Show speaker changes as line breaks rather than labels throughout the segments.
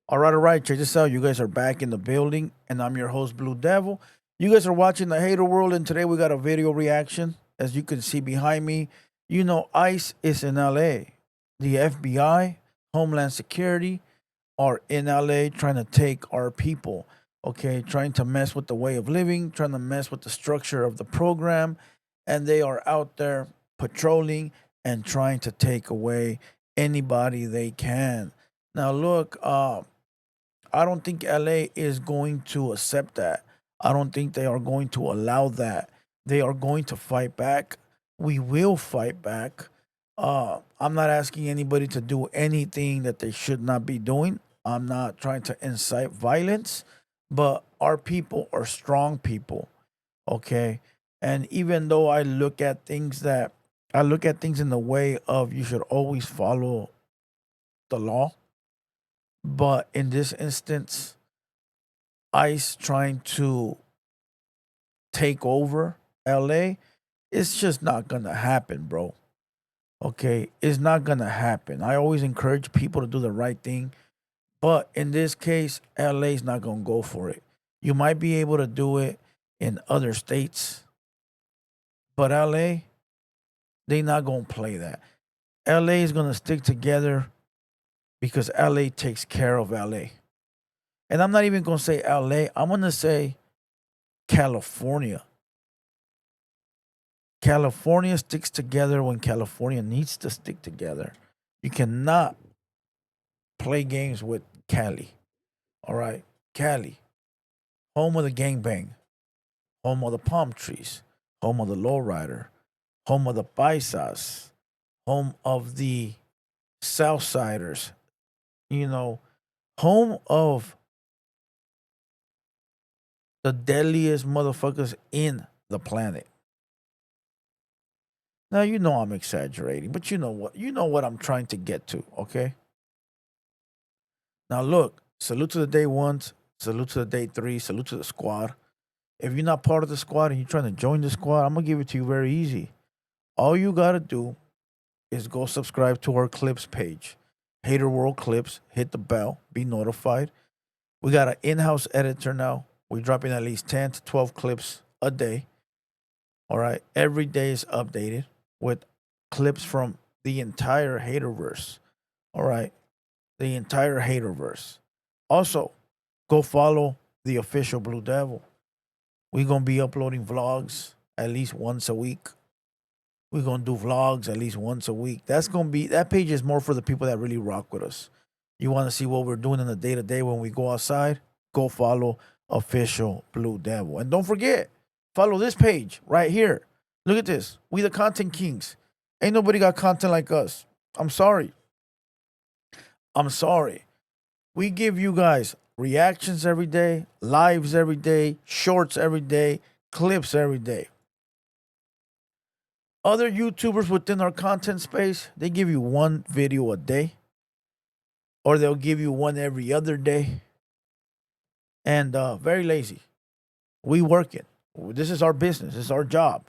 All right. Check this out. You guys are back in the building, and I'm your host, Blue Devil. You guys are watching The Hater World, and today we got a video reaction. As you can see behind me, ICE is in LA. The FBI, Homeland Security, are in LA trying to take our people, okay? Trying to mess with the way of living, trying to mess with the structure of the program, and they are out there patrolling and trying to take away anybody they can. Now, look, I don't think LA is going to accept that. I don't think they are going to allow that. They are going to fight back. We will fight back. I'm not asking anybody to do anything that they should not be doing. I'm not trying to incite violence, but our people are strong people, okay? And even though I look at things in the way of you should always follow the law, but in this instance, ICE trying to take over LA, it's just not gonna happen, bro. Okay, it's not gonna happen. I always encourage people to do the right thing, but in this case, LA's not gonna go for it. You might be able to do it in other states, but LA, they not gonna play that. LA is gonna stick together because LA takes care of LA. And I'm not even gonna say LA, I'm gonna say California. California sticks together when California needs to stick together. You cannot play games with Cali. All right. Cali, home of the gangbang, home of the palm trees, home of the lowrider, home of the paisas, home of the Southsiders, you know, home of the deadliest motherfuckers in the planet. Now you know I'm exaggerating, but you know what? You know what I'm trying to get to, okay? Now, look, salute to the day ones, salute to the day three, salute to the squad. If you're not part of the squad and you're trying to join the squad, I'm going to give it to you very easy. All you got to do is go subscribe to our clips page, Hater World Clips, hit the bell, be notified. We got an in house editor now. We're dropping at least 10 to 12 clips a day. All right. Every day is updated with clips from the entire Haterverse. All right. The entire Haterverse. Also, go follow the official Blue Devil. We're gonna be uploading vlogs at least once a week. We're gonna do vlogs at least once a week. That page is more for the people that really rock with us. You want to see what we're doing in the day to day when we go outside? Go follow official Blue Devil. And don't forget, follow this page right here. Look at this. We the content kings. Ain't nobody got content like us. I'm sorry. I'm sorry. We give you guys reactions every day, lives every day, shorts every day, clips every day. Other YouTubers within our content space, they give you one video a day, or they'll give you one every other day, and very lazy. We work it. This is our business. This is our job.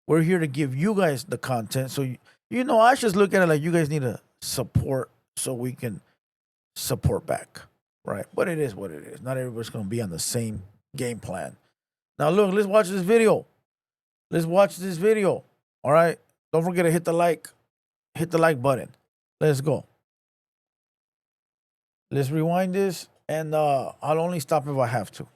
We're here to give you guys the content. So I just look at it like you guys need to support so we can support back, right? But it is what it is. Not everybody's gonna be on the same game plan. Now look, let's watch this video. Let's watch this video. All right. Don't forget to hit the like button. Let's go. Let's rewind this, and I'll only stop if I have to.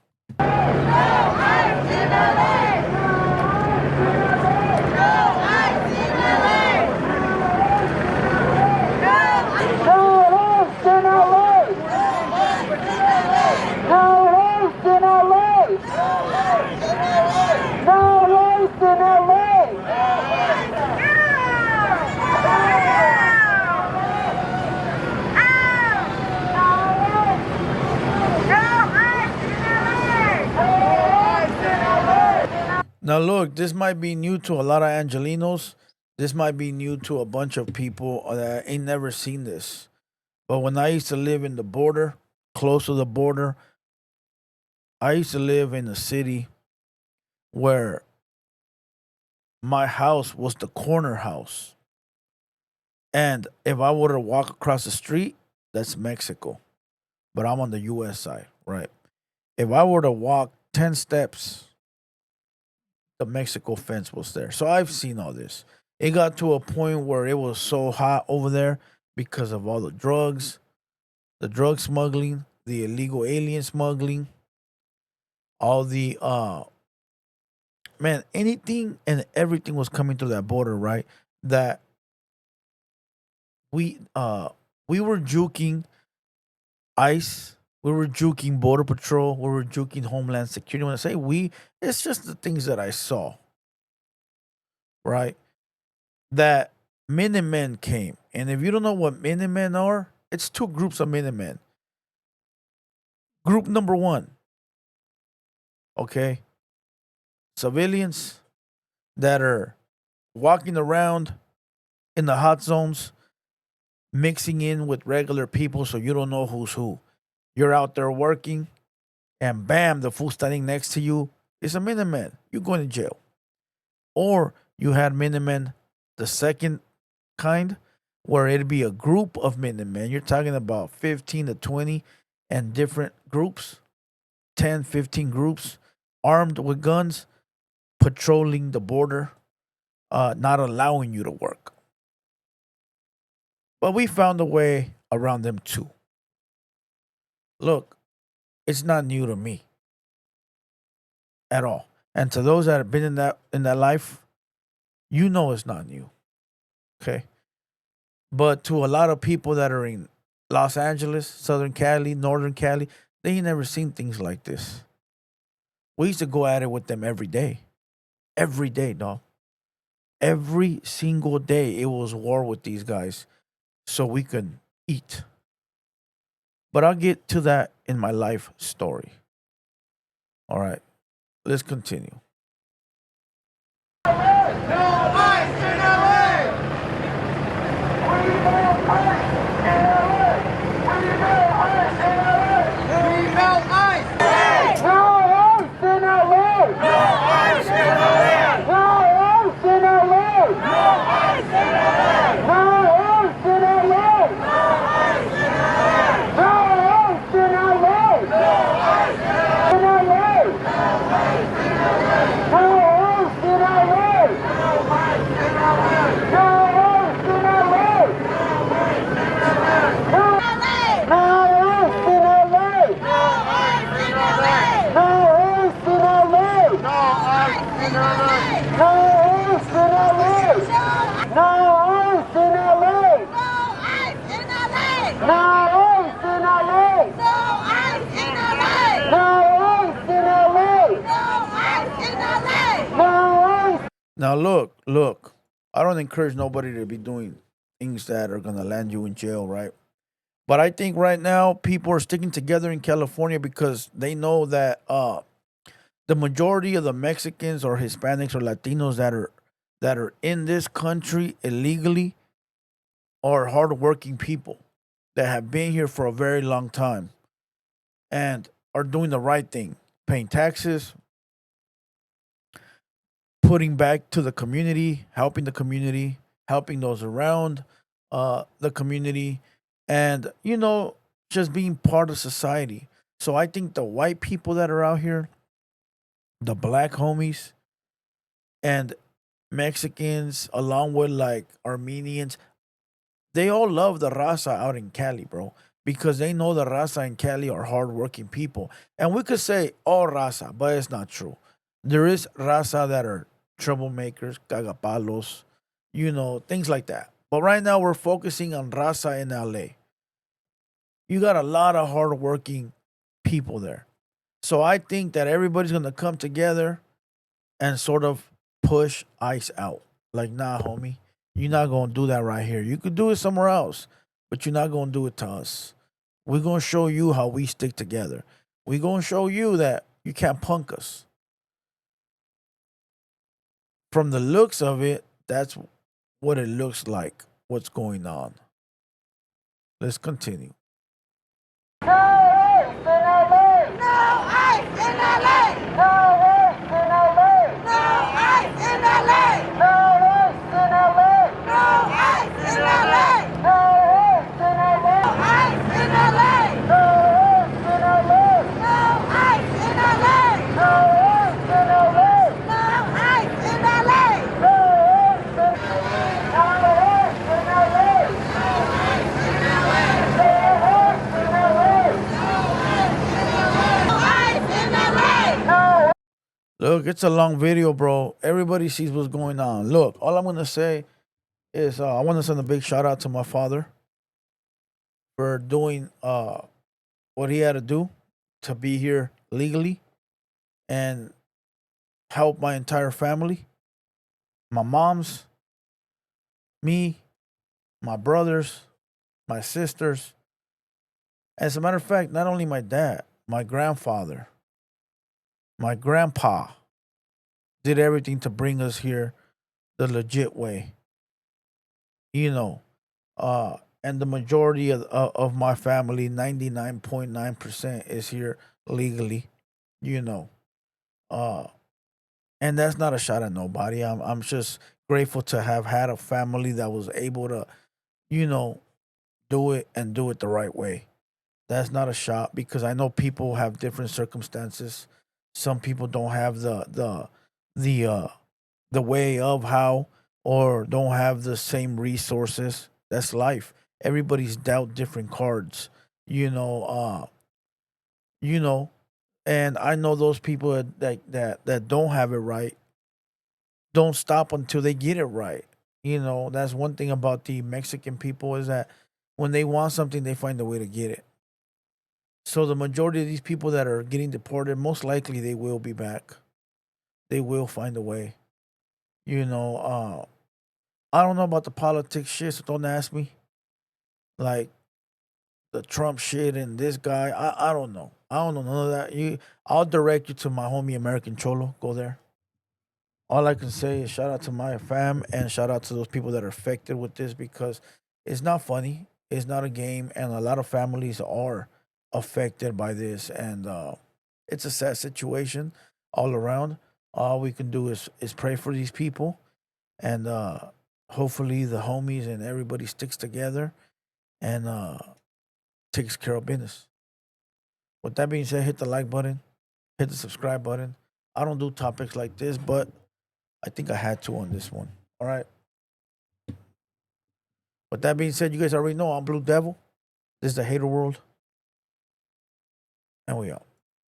Now, look, this might be new to a lot of Angelinos. This might be new to a bunch of people that ain't never seen this. But when I used to live in the border, close to the border, I used to live in a city where my house was the corner house. And if I were to walk across the street, that's Mexico. but I'm on the U.S. side, right? If I were to walk 10 steps, the Mexico fence was there. So I've seen all this. It got to a point where it was so hot over there because of all the drug smuggling, the illegal alien smuggling, all the man, anything and everything was coming through that border, right? That we uh we were juking ICE, we were juking Border Patrol, we were juking Homeland Security. When I say we, it's just the things that I saw, right? That Minutemen came. And if you don't know what Minutemen are, it's two groups of Minutemen. Group number one, okay, civilians that are walking around in the hot zones, mixing in with regular people so you don't know who's who. You're out there working, and bam, the fool standing next to you is a Minuteman. You're going to jail. Or you had Minutemen, the second kind, where it'd be a group of Minutemen. You're talking about 15 to 20 and different groups, 10, 15 groups, armed with guns, patrolling the border, not allowing you to work. But we found a way around them too. Look, it's not new to me at all. And to those that have been in that life, you know it's not new. Okay. But to a lot of people that are in Los Angeles, Southern Cali, Northern Cali, they ain't never seen things like this. We used to go at it with them every day. Every day, dog. Every single day it was war with these guys so we could eat. But I'll get to that in my life story. All right, let's continue. Now look. I don't encourage nobody to be doing things that are gonna land you in jail, right? But I think right now people are sticking together in California because they know that the majority of the Mexicans or Hispanics or Latinos that are in this country illegally are hardworking people that have been here for a very long time and are doing the right thing, paying taxes, putting back to the community, helping those around the community, and just being part of society. So I think the white people that are out here, the black homies, and Mexicans, along with like Armenians, they all love the raza out in Cali, bro, because they know the raza in Cali are hardworking people. And we could say all raza, but it's not true. There is raza that are troublemakers, cagapalos, things like that. But right now we're focusing on raza in LA. You got a lot of hardworking people there. So I think that everybody's gonna come together and sort of push ICE out. Like, nah, homie, you're not gonna do that right here. You could do it somewhere else, but you're not gonna do it to us. We're gonna show you how we stick together. We're gonna show you that you can't punk us. From the looks of it, that's what it looks like, what's going on. Let's continue.
No ice in LA! No ice in LA! No ice in LA! No ice in LA! No ice in LA! No ice in LA! No ice in LA! No ice in LA! No
Look, it's a long video, bro. Everybody sees what's going on. Look, all I'm gonna say is I want to send a big shout out to my father for doing what he had to do to be here legally and help my entire family, my mom's, me, my brothers, my sisters. As a matter of fact, not only my dad, my grandfather, my grandpa did everything to bring us here the legit way, you know. And the majority of my family, 99.9%, is here legally, you know. Uh, and that's not a shot at nobody. I'm just grateful to have had a family that was able to, you know, do it and do it the right way. That's not a shot because I know people have different circumstances. Some people don't have the the way of how or don't have the same resources. That's life. Everybody's dealt different cards, you know. You know, and I know those people that don't have it right don't stop until they get it right. You know, that's one thing about the Mexican people is that when they want something, they find a way to get it. So the majority of these people that are getting deported, most likely they will be back. They will find a way. You know, I don't know about the politics shit, so don't ask me. Like the Trump shit and this guy, I don't know. I don't know none of that. I'll direct you to my homie American Cholo. Go there. All I can say is shout out to my fam and shout out to those people that are affected with this because it's not funny. It's not a game, and a lot of families are affected by this, and it's a sad situation all around. All we can do is pray for these people, and hopefully the homies and everybody sticks together and takes care of business. With that being said, hit the like button, hit the subscribe button. I don't do topics like this, but I think I had to on this one. All right. With that being said, you guys already know I'm Blue Devil. This is the Hater World, and we out.